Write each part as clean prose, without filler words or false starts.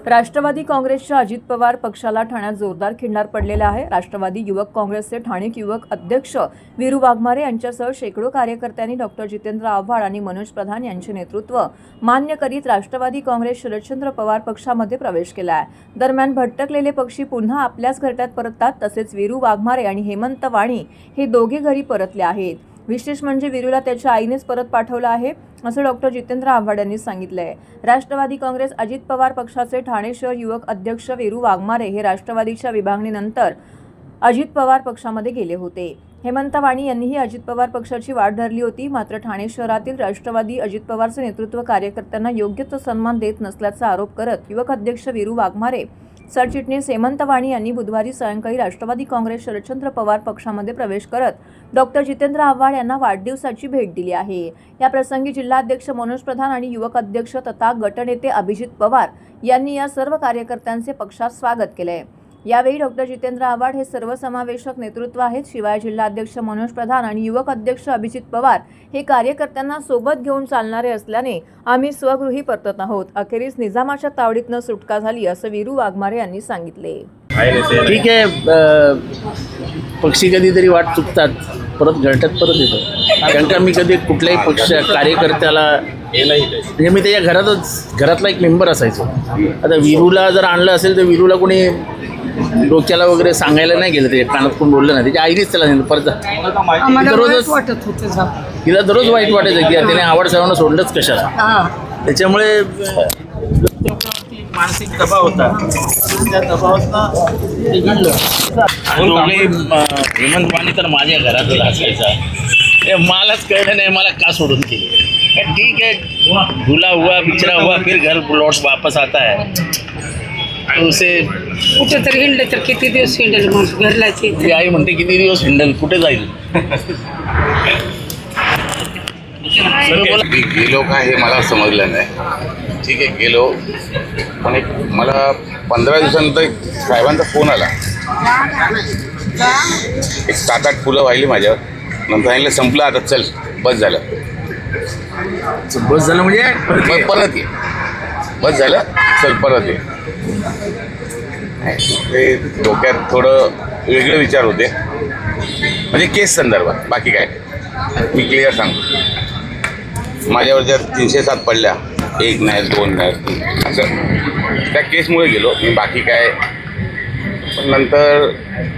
राष्ट्रवादी काँग्रेसच्या अजित पवार पक्षाला ठाण्यात जोरदार खिंडार पडलेला आहे। राष्ट्रवादी युवक काँग्रेसचे ठाणे युवक अध्यक्ष वीरू वाघमारे यांच्यासह शेकडो कार्यकर्त्यांनी डॉक्टर जितेंद्र आव्हाड आणि मनोज प्रधान यांचे नेतृत्व मान्य करीत राष्ट्रवादी काँग्रेस शरदचंद्र पवार पक्षामध्ये प्रवेश केला आहे। दरम्यान भटकलेले पक्षी पुन्हा आपल्याच घरट्यात परततात। तसेच वीरू वाघमारे आणि हेमंत वाणी हे दोघे घरी परतले आहेत। विशेष म्हणजे वीरूला त्याच्या आईनेच परत पाठवलं आहे असं डॉक्टर जितेंद्र आव्हाड यांनी सांगितलंय। राष्ट्रवादी काँग्रेस अजित पवार पक्षाचे ठाणे शहर युवक अध्यक्ष वीरू वाघमारे हे राष्ट्रवादीच्या विभागणीनंतर अजित पवार पक्षामध्ये गेले होते। हेमंत वाणी यांनीही अजित पवार पक्षाची वाट धरली होती। मात्र ठाणे शहरातील राष्ट्रवादी अजित पवारचे नेतृत्व कार्यकर्त्यांना योग्य तो सन्मान देत नसल्याचा आरोप करत युवक अध्यक्ष वीरू वाघमारे सरचिटणीस हेमंत वाणी यांनी बुधवारी सायंकाळी राष्ट्रवादी काँग्रेस शरदचंद्र पवार पक्षामध्ये प्रवेश करत डॉक्टर जितेंद्र आव्हाड यांना वाढदिवसाची भेट दिली आहे। या प्रसंगी जिल्हाध्यक्ष मनोज प्रधान आणि युवक अध्यक्ष तथा गटनेते अभिजित पवार यांनी या सर्व कार्यकर्त्यांचे पक्षात स्वागत केले। यावेळी डॉक्टर जितेंद्र आव्हाड हे सर्वसमावेशक नेतृत्व आहेत। शिवाय जिल्हाध्यक्ष मनोज प्रधान आणि युवक अध्यक्ष अभिजित पवार हे कार्यकर्त्यांना सोबत घेऊन चालणारे असल्याने आम्ही स्वगृही परतत आहोत। अखेरीस निजामाच्या तावडीतनं सुटका झाली असं वीरू वाघमारे यांनी सांगितले। ठीक आहे, पक्षी कधीतरी वाट चुकतात, परत घरट्यात परत येतो। कारण का मी कधी कुठल्याही पक्ष कार्यकर्त्याला म्हणजे मी त्याच्या घरातला एक मेंबर असायचो। आता वीरूला जर आणलं असेल तर वीरूला कोणी डोक्याला वगैरे सांगायला नाही गेलं, त्याच्या कानात कोण बोललं नाही, त्याच्या आईनेच त्याला परत दररोजच वाटत होतं, तिला दररोज वाईट वाटायचं की त्याने आवड सर्वांना सोडलंच कशाला। त्याच्यामुळे मानसिक दबाव होता, त्या दबावातनं ते घडलं। हेमंत वाणी तर माझ्या घरातच असायचा, मलाच कळलं नाही मला का सोडून केली। ठीक है, भूला हुआ बिछड़ा हुआ फिर घर लौट वापस आता है, तो उसे कुठे तरी हिंडलं तर किती दिवस हिंडल, मग घरलाच ती आई म्हणते किती दिवस हिंडल, कुठे जाईल। मी गेलो का हे मला समजलं नाही। ठीक आहे गेलो, पण एक मला 15 दिवसानंतर एक साहेबांचा फोन आला, एक 7-8 फुलं वाहिली माझ्यावर, नंतर सांगितलं संपलं आता, चल बस झालं। बस झालं म्हणजे परत ये, बस झालं चल परत ये। ते डोक्यात थोडं वेगळे विचार होते, म्हणजे केस संदर्भात, बाकी काय मी क्लिअर सांगतो। माझ्यावर ज्या 307 पडल्या, 1 नाही 2 नाही 3 असं, त्या केसमुळे गेलो मी, बाकी काय। पण नंतर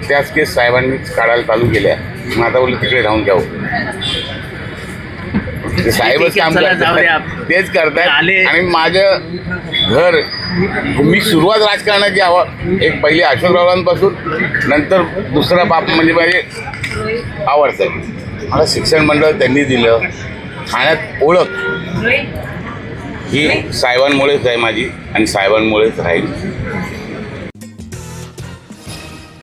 त्याच केस साहेबांनीच काढायला चालू केल्या, मग आता बोललं तिकडे राहून जाऊ। ते साहेबच काम करतात, तेच करतात। आणि माझं घर, मी सुरुवात राजकारणाची एक पहिली अशोकरावांपासून, नंतर दुसरा बाप म्हणजे माझे आवडतं मला शिक्षण मंडळ त्यांनी दिलं। ठाण्यात ओळख ही साहेबांमुळेच आहे माझी, आणि साहेबांमुळेच राहील।